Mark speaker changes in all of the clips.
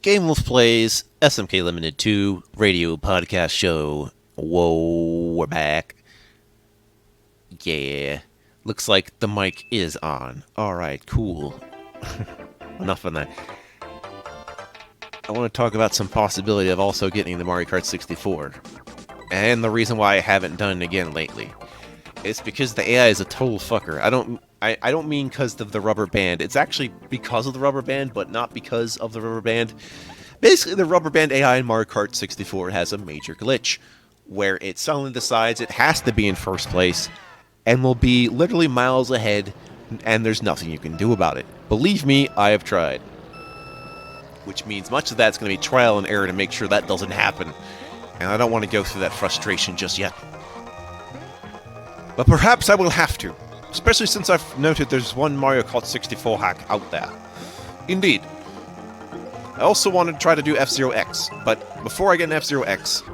Speaker 1: Game Wolf Plays SMK Limited 2 radio podcast show. Whoa, we're back. Yeah. Looks like the mic is on. Alright, cool. Enough on that. I want to talk about some possibility of also getting the Mario Kart 64. And the reason why I haven't done it again lately. It's because the AI is a total fucker. I don't mean because of the rubber band. It's actually because of the rubber band, but not because of the rubber band. Basically, the rubber band AI in Mario Kart 64 has a major glitch, where it suddenly decides it has to be in first place, and will be literally miles ahead, and there's nothing you can do about it. Believe me, I have tried. Which means much of that's going to be trial and error to make sure that doesn't happen, and I don't want to go through that frustration just yet. But perhaps I will have to. Especially since I've noted there's one Mario Kart 64 hack out there. Indeed. I also wanted to try to do F-Zero X, but before I get an F-Zero X,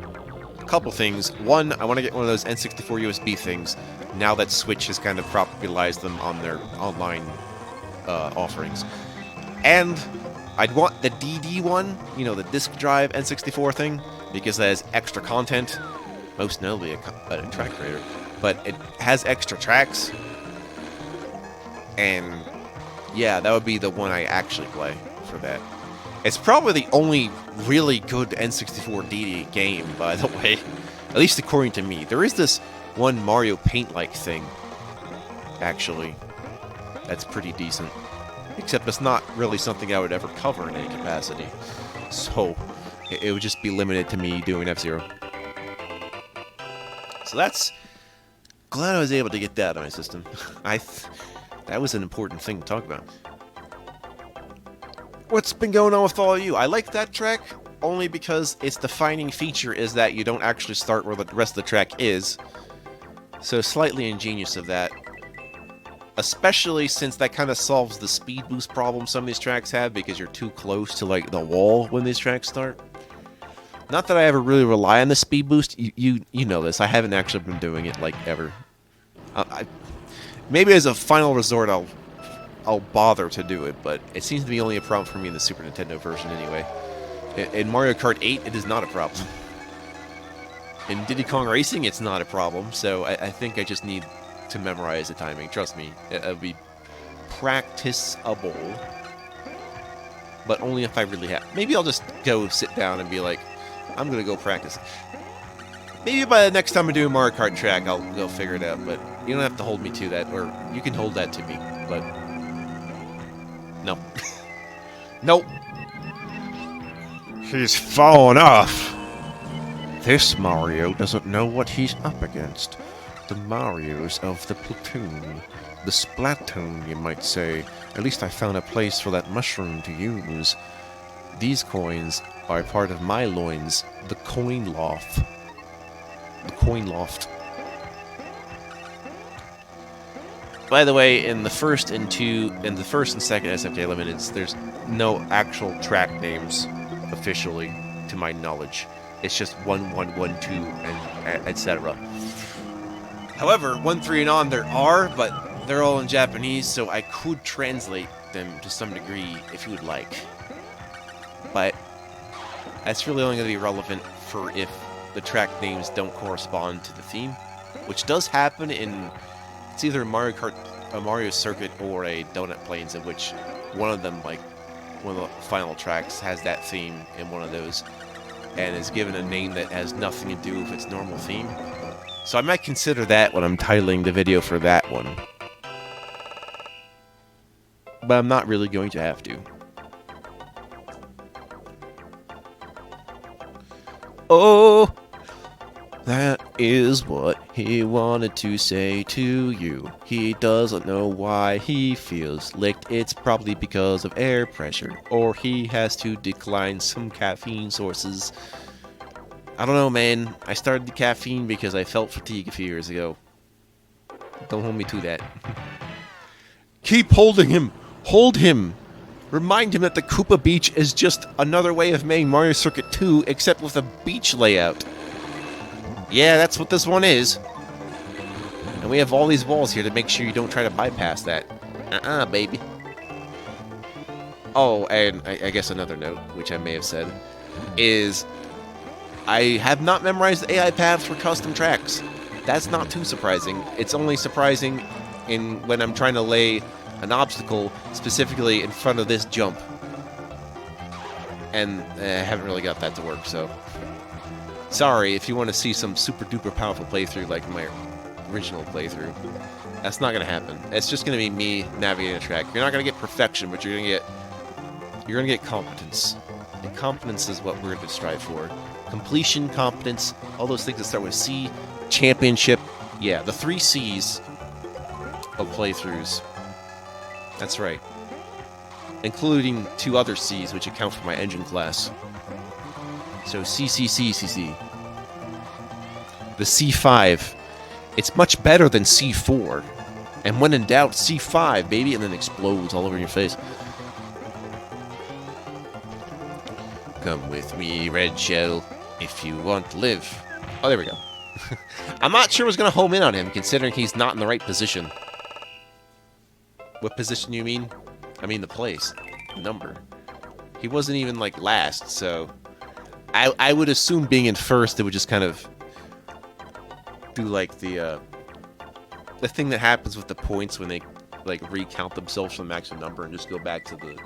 Speaker 1: a couple things. One, I want to get one of those N64 USB things, now that Switch has kind of popularized them on their online offerings. And I'd want the DD one, you know, the disk drive N64 thing, because that has extra content, most notably a track creator, but it has extra tracks. And yeah, that would be the one I actually play for that. It's probably the only really good N64 DD game, by the way. At least according to me. There is this one Mario Paint-like thing, actually. That's pretty decent. Except it's not really something I would ever cover in any capacity. So, it would just be limited to me doing F-Zero. So that's... Glad I was able to get that on my system. That was an important thing to talk about. What's been going on with all of you? I like that track only because its defining feature is that you don't actually start where the rest of the track is. So slightly ingenious of that. Especially since that kind of solves the speed boost problem some of these tracks have because you're too close to like the wall when these tracks start. Not that I ever really rely on the speed boost. You know this. I haven't actually been doing it like ever. Maybe as a final resort, I'll bother to do it, but it seems to be only a problem for me in the Super Nintendo version anyway. In Mario Kart 8, it is not a problem. In Diddy Kong Racing, it's not a problem, so I think I just need to memorize the timing. Trust me, it'll be practiceable, but only if I really have. Maybe I'll just go sit down and be like, I'm gonna go practice. Maybe by the next time I do a Mario Kart track, I'll go figure it out, but you don't have to hold me to that, or you can hold that to me, but... No. Nope. He's fallen off. This Mario doesn't know what he's up against. The Marios of the platoon. The Splatoon, you might say. At least I found a place for that mushroom to use. These coins are part of my loins, the coin loft. The coin loft. By the way, in the first and second SMK Limiteds, there's no actual track names officially, to my knowledge. It's just 1, 1, 1, 2, and etc. However, 1, 3, and on there are, but they're all in Japanese, so I could translate them to some degree if you would like. But that's really only going to be relevant for if the track names don't correspond to the theme, which does happen in it's either a Mario Kart, a Mario Circuit, or a Donut Plains, in which one of them, like one of the final tracks, has that theme in one of those, and is given a name that has nothing to do with its normal theme. So I might consider that when I'm titling the video for that one, but I'm not really going to have to. Oh, that is what he wanted to say to you. He doesn't know why he feels licked. It's probably because of air pressure, or he has to decline some caffeine sources. I don't know, man. I started the caffeine because I felt fatigue a few years ago. Don't hold me to that. Keep holding him! Hold him! Remind him that the Koopa Beach is just another way of making Mario Circuit 2, except with a beach layout. Yeah, that's what this one is. And we have all these walls here to make sure you don't try to bypass that. Baby. Oh, and I guess another note, which I may have said, is I have not memorized the AI paths for custom tracks. That's not too surprising. It's only surprising when I'm trying to lay an obstacle specifically in front of this jump. And I haven't really got that to work, so... Sorry if you want to see some super duper powerful playthrough like my original playthrough. That's not going to happen. It's just going to be me navigating a track. You're not going to get perfection, but you're going to get competence. And competence is what we're going to strive for. Completion, competence, all those things that start with C, championship. Yeah, the 3 C's of playthroughs. That's right. Including 2 other C's, which account for my engine class. So CCC. The C5. It's much better than C4. And when in doubt, C5, baby, and then explodes all over your face. Come with me, Red Shell, if you want to live. Oh, there we go. I'm not sure what's going to home in on him, considering he's not in the right position. What position you mean? I mean the place. The number. He wasn't even, like, last, so... I would assume being in first, it would just kind of... do, like, the thing that happens with the points when they, like, recount themselves from the maximum number and just go back to the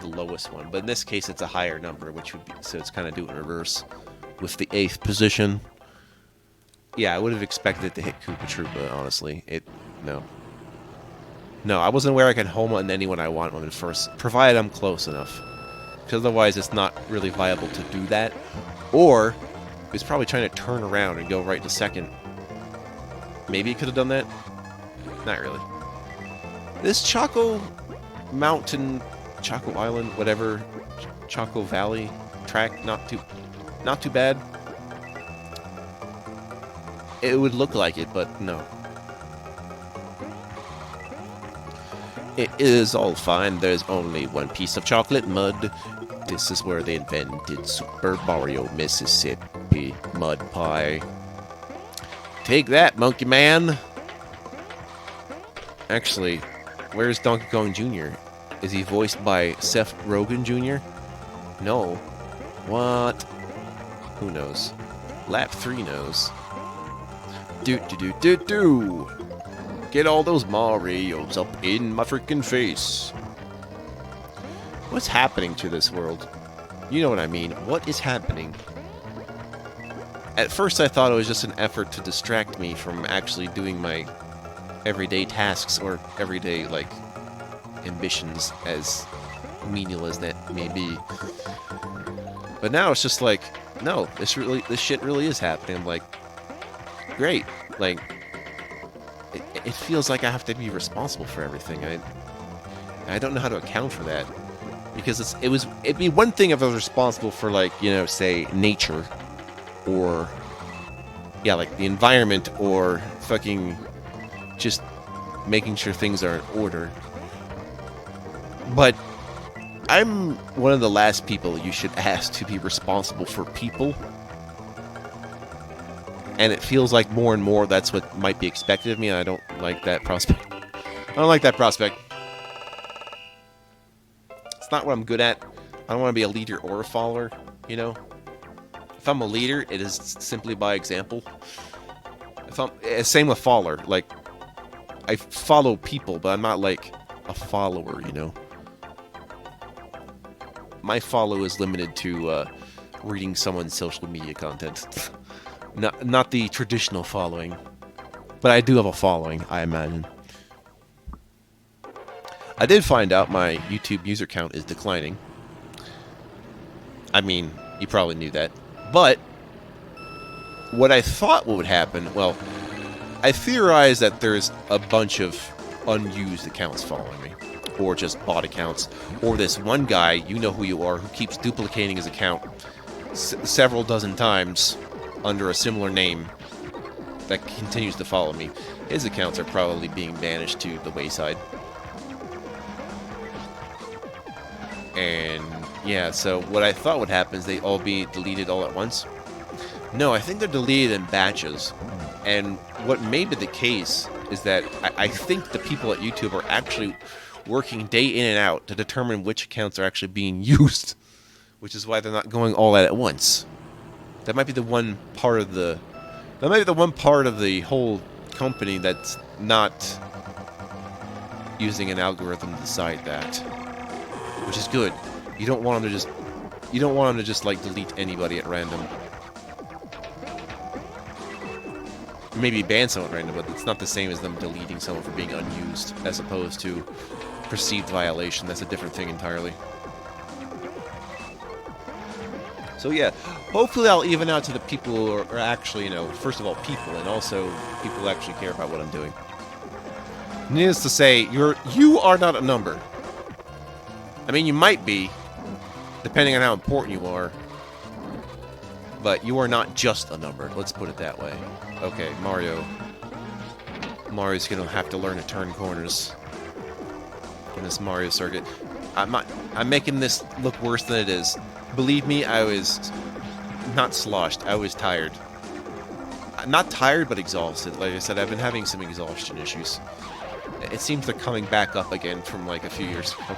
Speaker 1: lowest one. But in this case, it's a higher number, which would be... so it's kind of doing reverse with the 8th position. Yeah, I would have expected it to hit Koopa Troopa, honestly. No. No, I wasn't aware I could home on anyone I want in first, provided I'm close enough. Because otherwise, it's not really viable to do that. Or, it's probably trying to turn around and go right to second. Maybe it could have done that? Not really. This Choco Mountain, Choco Island, whatever, Choco Valley track, not too bad. It would look like it, but no. It is all fine. There's only one piece of chocolate mud. This is where they invented Super Mario Mississippi Mud Pie. Take that, Monkey Man! Actually, where's Donkey Kong Jr.? Is he voiced by Seth Rogen Jr.? No. What? Who knows? Lap 3 knows. Do. Get all those Marios up in my freaking face. What's happening to this world? You know what I mean. What is happening? At first I thought it was just an effort to distract me from actually doing my everyday tasks or everyday, like, ambitions, as menial as that may be. But now it's just like, no, this shit really is happening. I'm like, great. Like, it feels like I have to be responsible for everything. I don't know how to account for that. Because it'd be one thing if I was responsible for, like, you know, say, nature. Or, yeah, like, the environment, or fucking just making sure things are in order. But I'm one of the last people you should ask to be responsible for people. And it feels like more and more that's what might be expected of me, and I don't like that prospect. I don't like that prospect. It's not what I'm good at. I don't want to be a leader or a follower, you know? If I'm a leader, it is simply by example. Same with follower. Like, I follow people, but I'm not like a follower, you know? My follow is limited to reading someone's social media content. Not the traditional following. But I do have a following, I imagine. I did find out my YouTube user count is declining. I mean, you probably knew that. But what I thought would happen, well, I theorized that there's a bunch of unused accounts following me. Or just bot accounts. Or this one guy, you know who you are, who keeps duplicating his account several dozen times under a similar name that continues to follow me. His accounts are probably being banished to the wayside. And yeah, so what I thought would happen is they'd all be deleted all at once. No, I think they're deleted in batches. And what may be the case is that I think the people at YouTube are actually working day in and out to determine which accounts are actually being used, which is why they're not going all at once. That might be the one part of the whole company that's not using an algorithm to decide that, which is good. You don't want them to just like delete anybody at random. Maybe ban someone at random, but it's not the same as them deleting someone for being unused, as opposed to perceived violation. That's a different thing entirely. So yeah, hopefully I'll even out to the people who are actually, first of all, people, and also people who actually care about what I'm doing. Needless to say, you are not a number. I mean, you might be, depending on how important you are, but you are not just a number. Let's put it that way. Okay, Mario's gonna have to learn to turn corners in this Mario circuit. I'm making this look worse than it is. Believe me, I was not sloshed. I was tired. Not tired, but exhausted. Like I said, I've been having some exhaustion issues. It seems they're coming back up again from like a few years ago.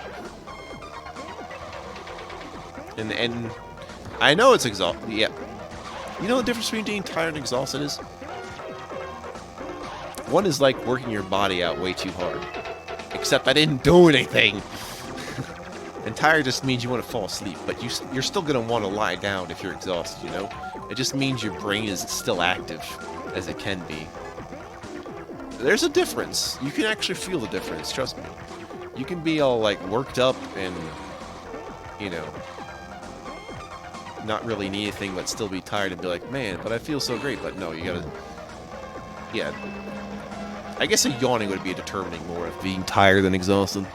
Speaker 1: And I know it's exhausted. Yeah. You know the difference between being tired and exhausted is? One is like working your body out way too hard. Except I didn't do anything. And tired just means you want to fall asleep, but you're still going to want to lie down if you're exhausted, you know? It just means your brain is still active, as it can be. There's a difference. You can actually feel the difference, trust me. You can be all, like, worked up and, not really need anything but still be tired and be like, man, but I feel so great. But no, you gotta... Yeah. I guess a yawning would be determining more of being tired than exhausted.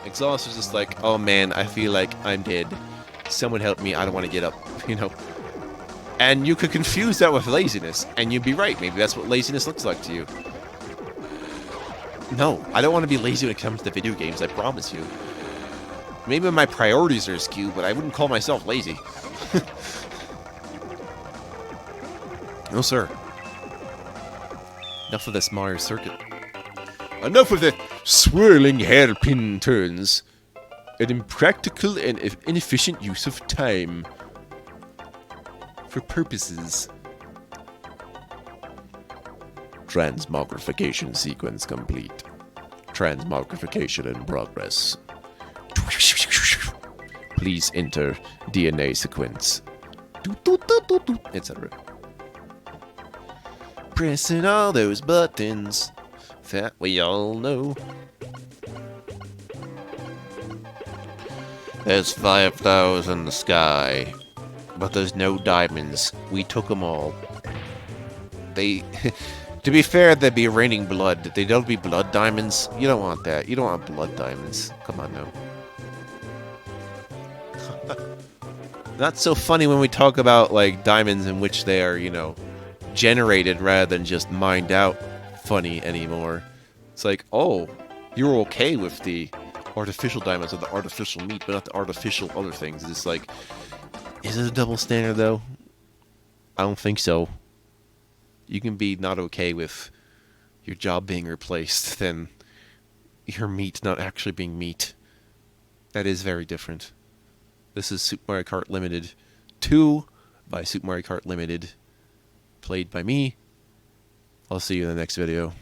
Speaker 1: Exhausted is just like, oh man, I feel like I'm dead. Someone help me, I don't want to get up, And you could confuse that with laziness, and you'd be right. Maybe that's what laziness looks like to you. No, I don't want to be lazy when it comes to video games, I promise you. Maybe my priorities are skewed, but I wouldn't call myself lazy. No, sir. Enough of this Mario circuit. Enough of the swirling hairpin turns. An impractical and inefficient use of time. For purposes. Transmogrification sequence complete. Transmogrification in progress. Please enter DNA sequence. Etc. Pressing all those buttons that we all know. There's fireflowers in the sky, but there's no diamonds. We took them all. To be fair, they'd be raining blood. They don't be blood diamonds. You don't want that. You don't want blood diamonds. Come on now. Not so funny when we talk about, like, diamonds in which they are, generated rather than just mined out funny anymore. It's like, oh, you're okay with the artificial diamonds or the artificial meat, but not the artificial other things. It's like, is it a double standard, though? I don't think so. You can be not okay with your job being replaced than your meat not actually being meat. That is very different. This is Super Mario Kart Limited 2 by Super Mario Kart Limited, played by me. I'll see you in the next video.